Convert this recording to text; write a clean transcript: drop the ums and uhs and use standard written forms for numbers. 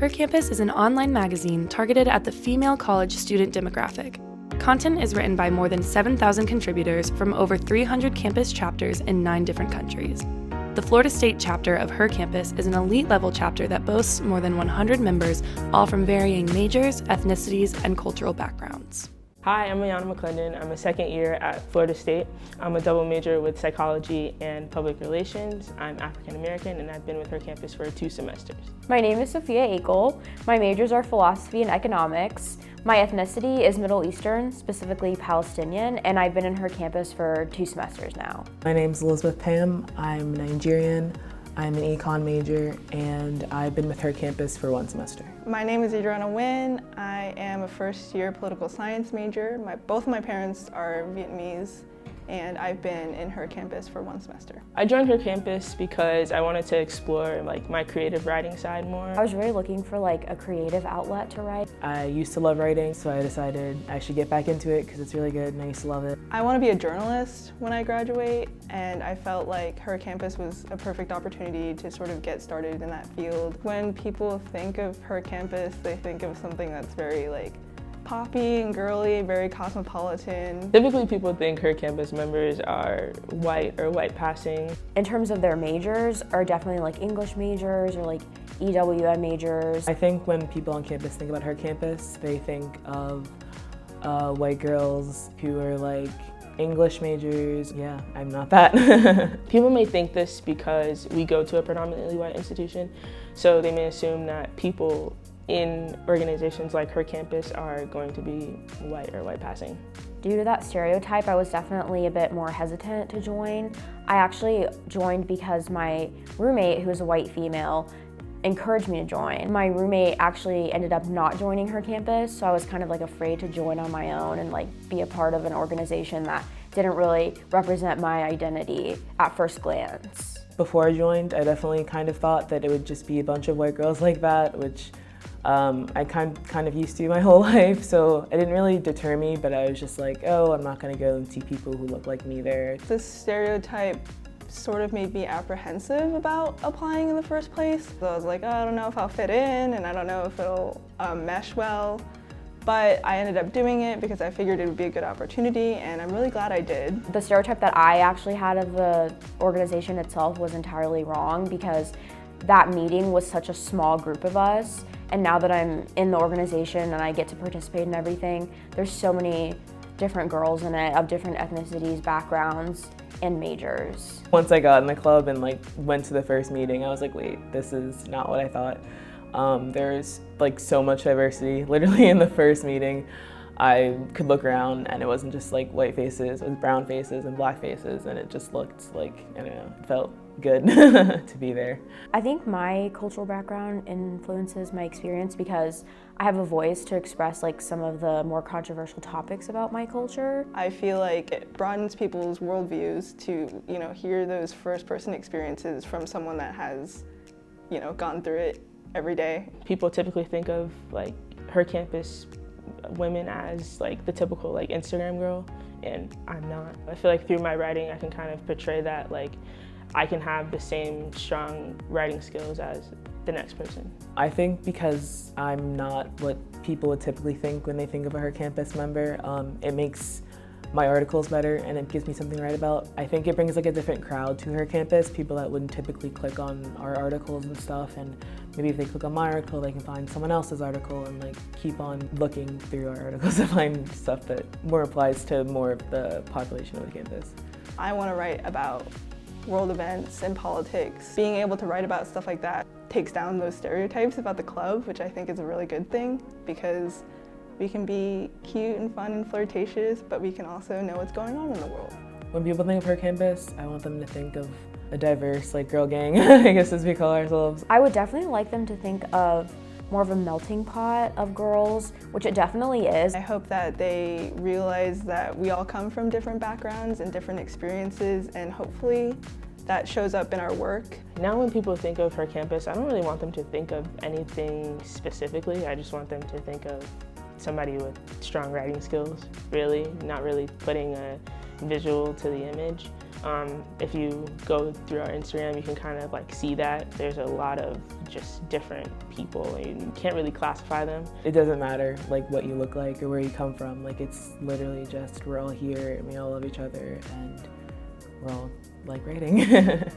Her Campus is an online magazine targeted at the female college student demographic. Content is written by more than 7,000 contributors from over 300 campus chapters in 9 different countries. The Florida State chapter of Her Campus is an elite-level chapter that boasts more than 100 members, all from varying majors, ethnicities, and cultural backgrounds. Hi, I'm Adriana McClendon. I'm a second year at Florida State. I'm a double major with psychology and public relations. I'm African American and I've been with Her Campus for 2 semesters. My name is Sophia. My majors are philosophy and economics. My ethnicity is Middle Eastern, specifically Palestinian, and I've been in Her Campus for 2 semesters now. My name's Elizabeth Pam. I'm Nigerian. I'm an econ major, and I've been with Her Campus for 1 semester. My name is Adriana. I am a first-year political science major. Both of my parents are Vietnamese, and I've been in Her Campus for 1 semester. I joined Her Campus because I wanted to explore my creative writing side more. I was really looking for a creative outlet to write. I used to love writing, so I decided I should get back into it because it's really good and I used to love it. I want to be a journalist when I graduate, and I felt like Her Campus was a perfect opportunity to sort of get started in that field. When people think of Her Campus, they think of something that's very poppy and girly, very cosmopolitan. Typically people think Her Campus members are white or white passing. In terms of their majors, are definitely English majors or EWM majors. I think when people on campus think about Her Campus, they think of white girls who are English majors. Yeah, I'm not that. People may think this because we go to a predominantly white institution, so they may assume that people in organizations like Her Campus are going to be white or white passing. Due to that stereotype, I was definitely a bit more hesitant to join. I actually joined because my roommate, who is a white female, encouraged me to join. My roommate actually ended up not joining Her Campus, so I was kind of afraid to join on my own and be a part of an organization that didn't really represent my identity at first glance. Before I joined, I definitely kind of thought that it would just be a bunch of white girls like that, which I kind of used to my whole life, so it didn't really deter me, but I was just oh, I'm not gonna go and see people who look like me there. This stereotype sort of made me apprehensive about applying in the first place. So I was oh, I don't know if I'll fit in, and I don't know if it'll mesh well. But I ended up doing it because I figured it would be a good opportunity, and I'm really glad I did. The stereotype that I actually had of the organization itself was entirely wrong because that meeting was such a small group of us, and now that I'm in the organization and I get to participate in everything, there's so many different girls in it of different ethnicities, backgrounds, and majors. Once I got in the club and went to the first meeting, I was wait, this is not what I thought. There's so much diversity. Literally in the first meeting, I could look around and it wasn't just white faces, it was brown faces and black faces, and it just looked I don't know, it felt good to be there. I think my cultural background influences my experience because I have a voice to express some of the more controversial topics about my culture. I feel like it broadens people's worldviews to hear those first-person experiences from someone that has gone through it every day. People typically think of Her Campus women as the typical Instagram girl, and I'm not. I feel through my writing I can kind of portray that I can have the same strong writing skills as the next person. I think because I'm not what people would typically think when they think of a Her Campus member, it makes my articles better and it gives me something to write about. I think it brings a different crowd to Her Campus, people that wouldn't typically click on our articles and stuff, and maybe if they click on my article they can find someone else's article and keep on looking through our articles to find stuff that more applies to more of the population of the campus. I want to write about world events and politics. Being able to write about stuff like that takes down those stereotypes about the club, which I think is a really good thing because we can be cute and fun and flirtatious, but we can also know what's going on in the world. When people think of Her Campus, I want them to think of a diverse girl gang, I guess as we call ourselves. I would definitely like them to think of more of a melting pot of girls, which it definitely is. I hope that they realize that we all come from different backgrounds and different experiences, and hopefully that shows up in our work. Now when people think of Her Campus, I don't really want them to think of anything specifically. I just want them to think of somebody with strong writing skills, really, not really putting a visual to the image. If you go through our Instagram, you can kind of like see that there's a lot of just different people, and you can't really classify them. It doesn't matter like what you look like or where you come from. Like it's literally just we're all here and we all love each other and we're all like writing.